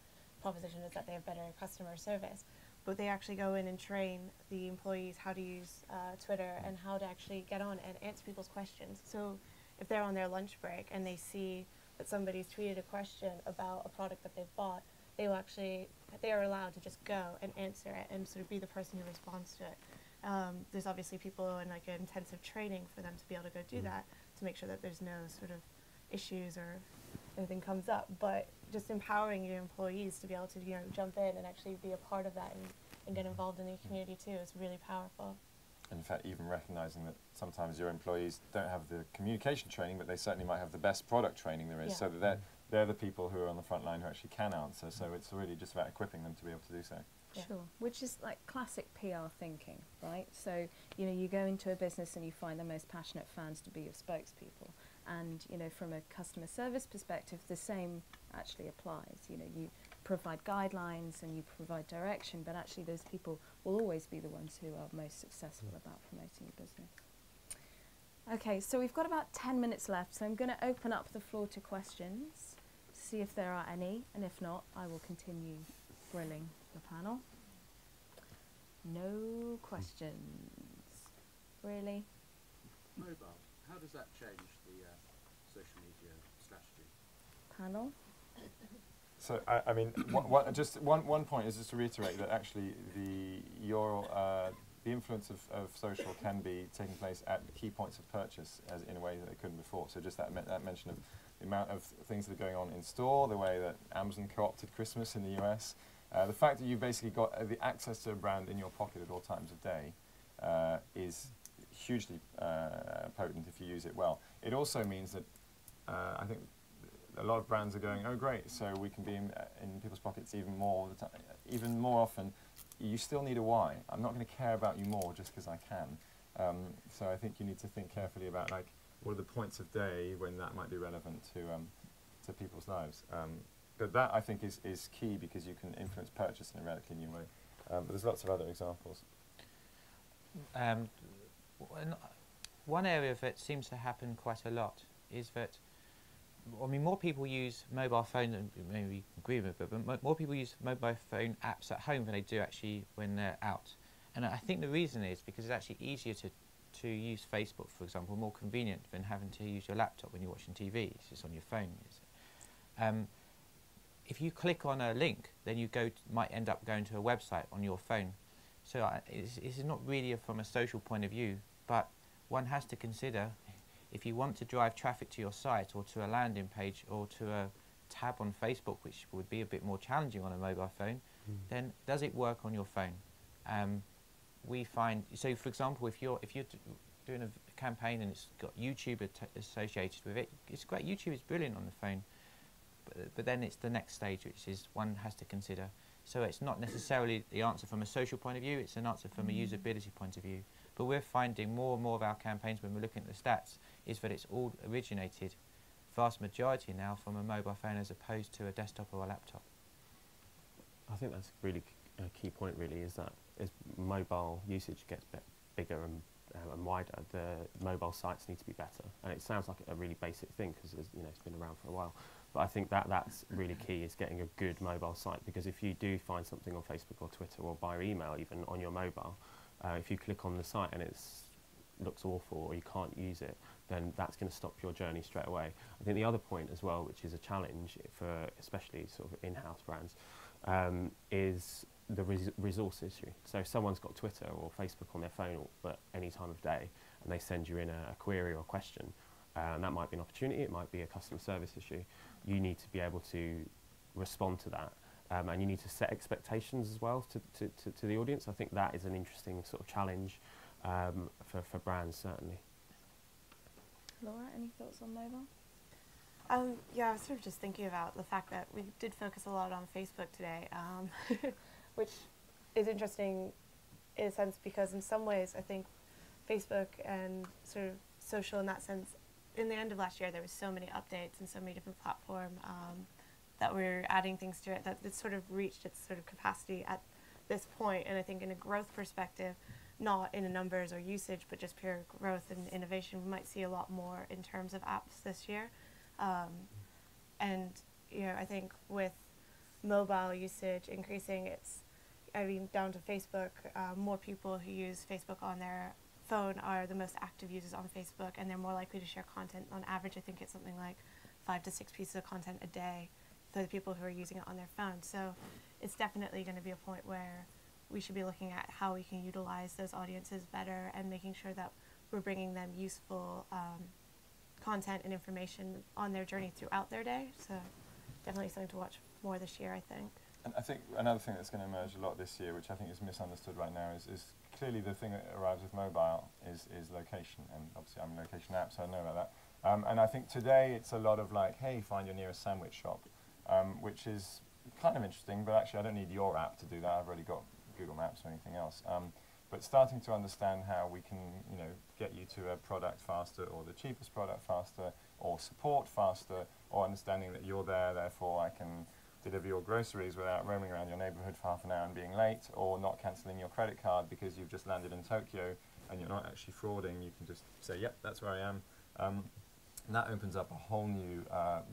proposition, is that they have better customer service. But they actually go in and train the employees how to use Twitter and how to actually get on and answer people's questions. So if they're on their lunch break and they see that somebody's tweeted a question about a product that they've bought, they are allowed to just go and answer it and sort of be the person who responds to it. There's obviously people in like intensive training for them to be able to go do that, to make sure that there's no sort of issues or anything comes up. But just empowering your employees to be able to, you know, jump in and actually be a part of that and get involved in the community too is really powerful. In fact, even recognizing that sometimes your employees don't have the communication training, but they certainly might have the best product training there is, so that they're the people who are on the front line who actually can answer. So it's really just about equipping them to be able to do so. Yeah. Sure, which is like classic PR thinking, right? So, you know, you go into a business and you find the most passionate fans to be your spokespeople. And, you know, from a customer service perspective, the same actually applies. You know, you provide guidelines and you provide direction, but actually those people will always be the ones who are most successful about promoting your business. Okay, so we've got about 10 minutes left, so I'm going to open up the floor to questions, see if there are any, and if not, I will continue grilling the panel. No questions. Really? Mobile, how does that change the social media strategy? Panel? So I mean, just one point is just to reiterate that actually the influence of social can be taking place at key points of purchase as in a way that it couldn't before. So just that mention of the amount of things that are going on in store, the way that Amazon co-opted Christmas in the US, the fact that you've basically got the access to a brand in your pocket at all times of day is hugely potent if you use it well. It also means that I think a lot of brands are going, oh great, so we can be in people's pockets even more often. You still need a why. I'm not going to care about you more just because I can. So I think you need to think carefully about like what are the points of day when that might be relevant to people's lives. But that I think is key because you can influence purchase in a radically new way. But there's lots of other examples. One area that seems to happen quite a lot is that, I mean, more people use mobile phone, and maybe you agree with it, but more people use mobile phone apps at home than they do actually when they're out. And I think the reason is because it's actually easier to use Facebook, for example, more convenient than having to use your laptop when you're watching TV. It's just on your phone. If you click on a link, then you might end up going to a website on your phone. So it's not really from a social point of view, but one has to consider if you want to drive traffic to your site or to a landing page or to a tab on Facebook, which would be a bit more challenging on a mobile phone, then does it work on your phone? We find, so for example, if you're doing a campaign and it's got YouTube associated with it, it's great. YouTube is brilliant on the phone, but then it's the next stage, which is one has to consider. So it's not necessarily the answer from a social point of view, it's an answer from a usability point of view. But we're finding more and more of our campaigns when we're looking at the stats is that it's all originated, vast majority now, from a mobile phone as opposed to a desktop or a laptop. I think that's really a key point really, is that as mobile usage gets bigger and wider, the mobile sites need to be better. And it sounds like a really basic thing because you know, it's been around for a while. But I think that's really key, is getting a good mobile site, because if you do find something on Facebook or Twitter or by email even on your mobile, if you click on the site and it looks awful or you can't use it, then that's going to stop your journey straight away. I think the other point as well, which is a challenge for especially sort of in-house brands, is the resource issue. So if someone's got Twitter or Facebook on their phone at any time of day and they send you in a query or a question, and that might be an opportunity, it might be a customer service issue, you need to be able to respond to that. And you need to set expectations as well to the audience. I think that is an interesting sort of challenge for brands, certainly. Laura, any thoughts on mobile? Yeah, I was sort of just thinking about the fact that we did focus a lot on Facebook today, which is interesting in a sense because in some ways I think Facebook and sort of social in that sense, in the end of last year there was so many updates and so many different platforms that we're adding things to it, that it's sort of reached its sort of capacity at this point. And I think in a growth perspective, not in numbers or usage, but just pure growth and innovation. We might see a lot more in terms of apps this year. And I think with mobile usage increasing, down to Facebook, more people who use Facebook on their phone are the most active users on Facebook, and they're more likely to share content. On average, I think it's something like 5 to 6 pieces of content a day for the people who are using it on their phone. So it's definitely going to be a point where we should be looking at how we can utilize those audiences better and making sure that we're bringing them useful content and information on their journey throughout their day. So definitely something to watch more this year, I think. And I think another thing that's going to emerge a lot this year, which I think is misunderstood right now, is clearly the thing that arrives with mobile is location. And obviously I'm a location app, so I know about that. And I think today it's a lot of like, hey, find your nearest sandwich shop, which is kind of interesting, but actually I don't need your app to do that. I've already got Google Maps or anything else. But starting to understand how we can, get you to a product faster, or the cheapest product faster, or support faster, or understanding that you're there, therefore I can deliver your groceries without roaming around your neighborhood for half an hour and being late, or not cancelling your credit card because you've just landed in Tokyo and you're not actually frauding. You can just say, yep, that's where I am. And that opens up a whole new,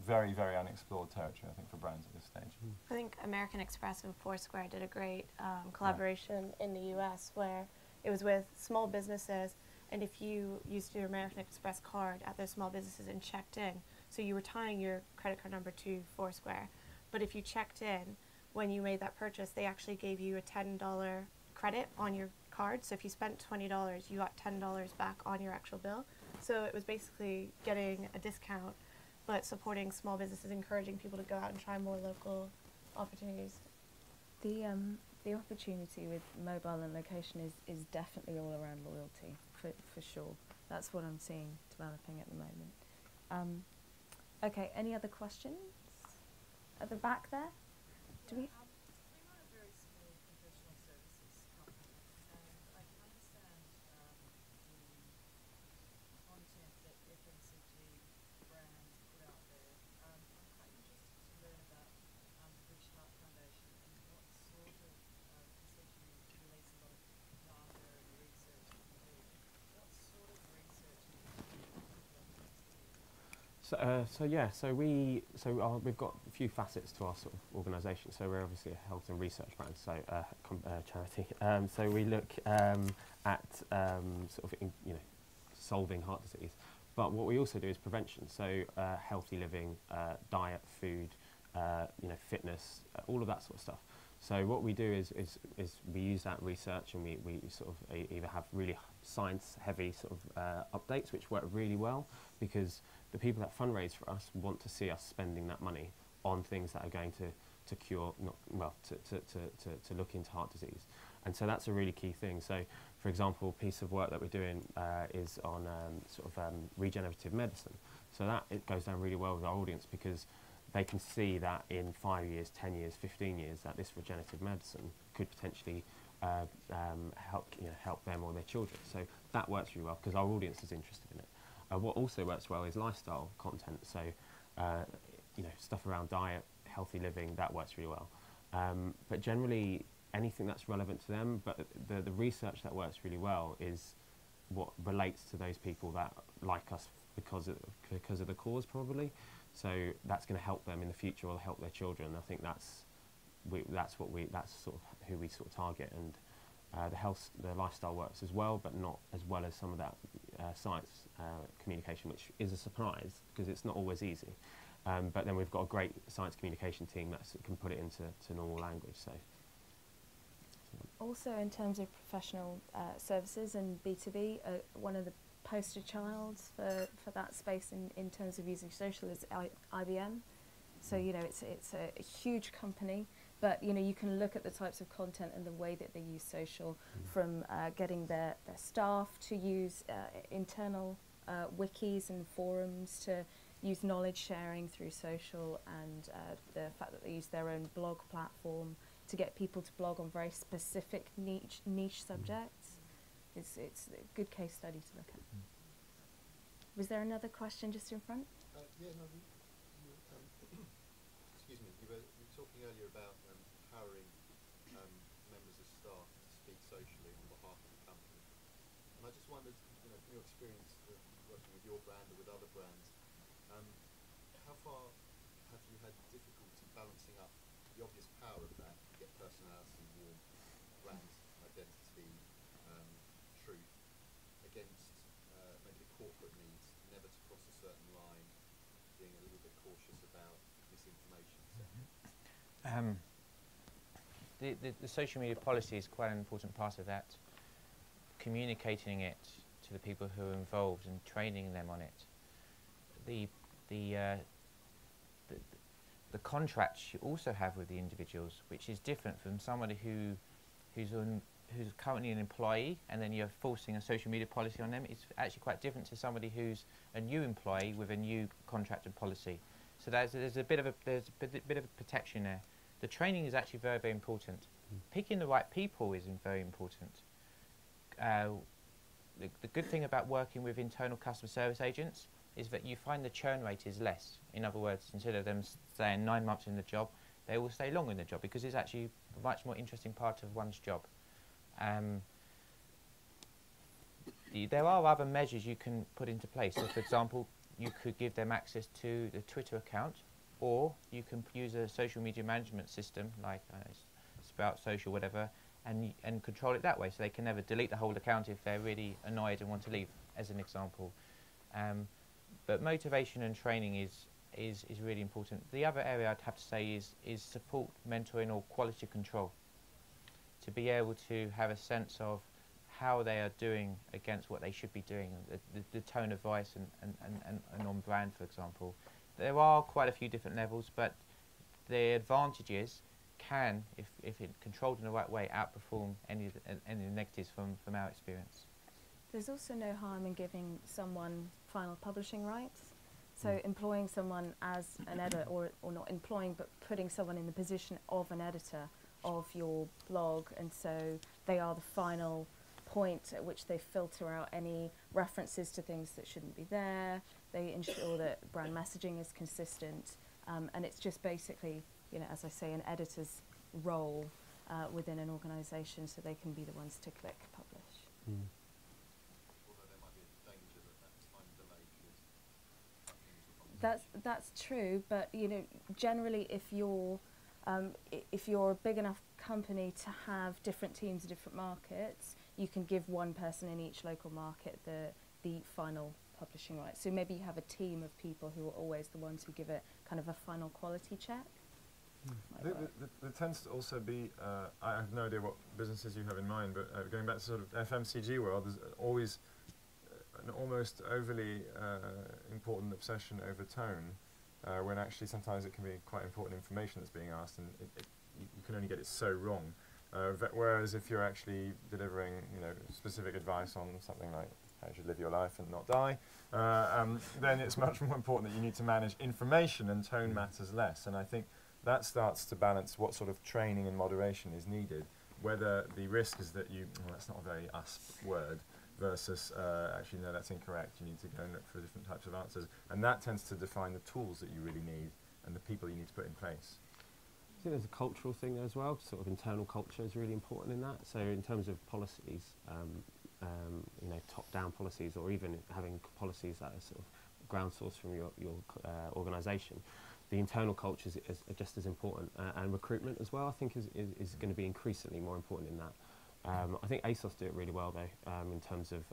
very, very unexplored territory, I think, for brands at this stage. I think American Express and Foursquare did a great collaboration in the US where it was with small businesses, and if you used your American Express card at those small businesses and checked in, so you were tying your credit card number to Foursquare, but if you checked in when you made that purchase, they actually gave you a $10 credit on your card. So if you spent $20, you got $10 back on your actual bill. So it was basically getting a discount, but supporting small businesses, encouraging people to go out and try more local opportunities. The opportunity with mobile and location is definitely all around loyalty, for sure. That's what I'm seeing developing at the moment. Okay, any other questions? At the back there? Do we? We run a very small professional services company, and I can understand the content that FMCG brands put out there. I'm quite interested to learn about the British Heart Foundation and what sort of, you said you release a lot of data and research that you do. What sort of research do you do? We've got a few facets to our sort of organisation. So we're obviously a health and research brand, so charity. So we look at solving heart disease, but what we also do is prevention. So healthy living, diet, food, fitness, all of that sort of stuff. So what we do is we use that research, and we sort of either have really science-heavy sort of updates, which work really well, because the people that fundraise for us want to see us spending that money on things that are going to cure, to look into heart disease. And so that's a really key thing. So, for example, a piece of work that we're doing is on regenerative medicine. So that it goes down really well with our audience, because they can see that in 5 years, 10 years, 15 years, that this regenerative medicine could potentially help them or their children. So that works really well because our audience is interested in it. What also works well is lifestyle content. So stuff around diet, healthy living, that works really well. But generally, anything that's relevant to them. But the research that works really well is what relates to those people that like us because of the cause, probably. So that's going to help them in the future, or help their children. I think that's sort of who we sort of target. And the lifestyle works as well, but not as well as some of that science communication, which is a surprise because it's not always easy. But then we've got a great science communication team that can put it into normal language. So. Also, in terms of professional services and B2B, one of the poster childs for that space in terms of using social is IBM. So it's a huge company, but you can look at the types of content and the way that they use social, from getting their staff to use internal wikis and forums, to use knowledge sharing through social, and the fact that they use their own blog platform to get people to blog on very specific niche subjects. It's a good case study to look at. Was there another question just in front? Excuse me. You were talking earlier about empowering members of staff to speak socially on behalf of the company. I just wondered, you know, from your experience of working with your brand or with other brands, how far have you had difficulty balancing up the obvious power of that, to get personality, warmth, brand identity, truth, against maybe the corporate needs, never to cross a certain line, being a little bit cautious about misinformation, etc. The social media policy is quite an important part of that. Communicating it to the people who are involved and training them on it. The contracts you also have with the individuals, which is different from somebody who's currently an employee, and then you're forcing a social media policy on them. It's actually quite different to somebody who's a new employee with a new contract and policy. So there's a bit of a protection there. The training is actually very, very important. Picking the right people is very important. The good thing about working with internal customer service agents is that you find the churn rate is less. In other words, instead of them staying 9 months in the job, they will stay longer in the job because it's actually a much more interesting part of one's job. There are other measures you can put into place. So, for example, you could give them access to the Twitter account, or you can use a social media management system like Sprout Social, whatever, and control it that way, so they can never delete the whole account if they're really annoyed and want to leave, as an example. But motivation and training is really important. The other area I'd have to say is support, mentoring, or quality control. To be able to have a sense of how they are doing against what they should be doing, the tone of voice and on brand, for example. There are quite a few different levels, but the advantages can, if it controlled in the right way, outperform any negatives from our experience. There's also no harm in giving someone final publishing rights. So employing someone as an editor, or not employing, but putting someone in the position of an editor of your blog, and so they are the final point at which they filter out any references to things that shouldn't be there. They ensure that brand messaging is consistent, and it's just basically, you know, as I say, an editor's role within an organisation, so they can be the ones to click publish. Although there might be a danger that time delay could That's true, but you know, generally, if you're a big enough company to have different teams in different markets, you can give one person in each local market the final publishing rights. So maybe you have a team of people who are always the ones who give it kind of a final quality check. There tends to also be, I have no idea what businesses you have in mind, but going back to sort of FMCG world, there's always an almost overly important obsession over tone, when actually sometimes it can be quite important information that's being asked, and you can only get it so wrong. Whereas if you're actually delivering, you know, specific advice on something like how you should live your life and not die, then it's much more important that you need to manage information, and tone matters less. And I think that starts to balance what sort of training and moderation is needed, whether the risk is that you, well, that's not a very us word, versus actually no, that's incorrect, you need to go and look for different types of answers. And that tends to define the tools that you really need and the people you need to put in place. I think there's a cultural thing there as well. Sort of internal culture is really important in that. So in terms of policies, you know, top-down policies, or even having policies that are sort of ground source from your organisation, the internal culture is just as important, and recruitment as well, I think, is going to be increasingly more important in that. I think ASOS do it really well though, in terms of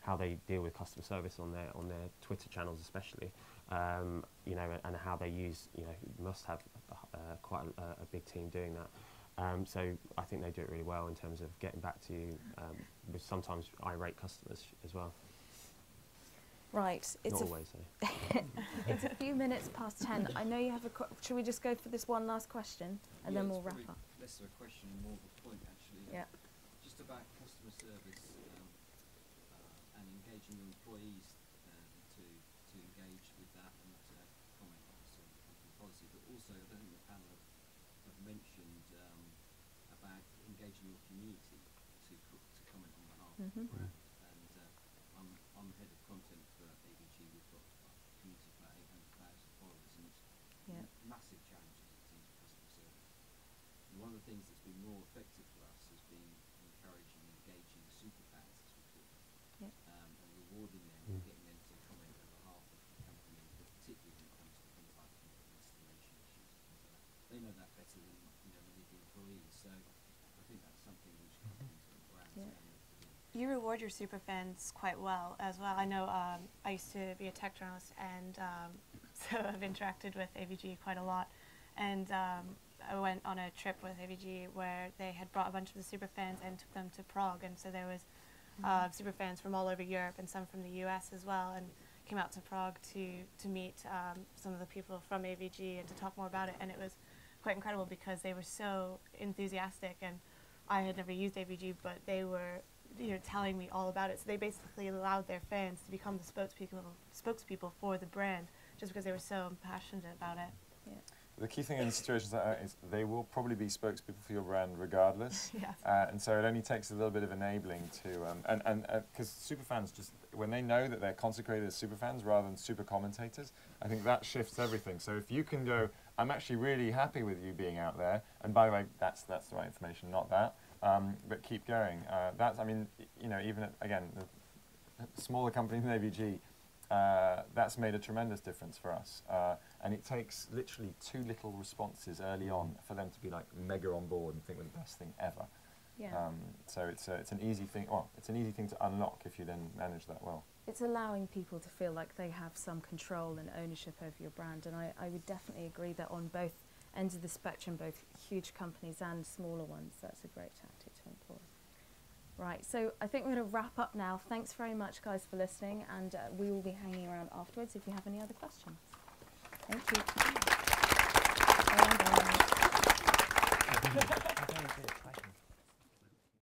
how they deal with customer service on their Twitter channels, especially, you know, and how they use, you know, must have quite a big team doing that. So I think they do it really well in terms of getting back to you with sometimes irate customers as well. Right, it's Not always, though. it's a few minutes past 10. I know you have a. Should we just go for this one last question, and then we'll wrap up? Less of a question, more of a point, actually. Yeah. Just about customer service and engaging your employees to engage with that and comment on company policy. But also, I don't think the panel have mentioned about engaging your community to comment on behalf of the brand. And I'm head of content for ABG. We've got a community of about 800,000 followers, and it's massive challenges in terms of customer service. And one of the things that's been more effective for us has been encouraging and engaging super fans, as we So I think that's something which companies and brands Yeah. need to do. You reward your super fans quite well as well. I know I used to be a tech journalist, and so I've interacted with AVG quite a lot. And I went on a trip with AVG where they had brought a bunch of the super fans and took them to Prague, and so there was super fans from all over Europe and some from the US as well, and came out to Prague to meet some of the people from AVG and to talk more about it. And it was quite incredible because they were so enthusiastic, and I had never used AVG, but they were telling me all about it. So they basically allowed their fans to become the spokespeople for the brand just because they were so passionate about it. Yeah. The key thing in situations like that is they will probably be spokespeople for your brand regardless. Yes. And so it only takes a little bit of enabling to, and because superfans just, when they know that they're consecrated as superfans rather than super commentators, I think that shifts everything. So if you can go, I'm actually really happy with you being out there, and by the way, that's the right information, not that, but keep going. That's, I mean, even, again, the smaller company than AVG, that's made a tremendous difference for us. And it takes literally 2 little responses early on for them to be like mega on board and think we're the best thing ever. Yeah. So it's an easy thing. Well, it's an easy thing to unlock if you then manage that well. It's allowing people to feel like they have some control and ownership over your brand, and I would definitely agree that on both ends of the spectrum, both huge companies and smaller ones, that's a great tactic to employ. Right, so I think we're going to wrap up now. Thanks very much, guys, for listening, and we will be hanging around afterwards if you have any other questions. Thank you. I don't know,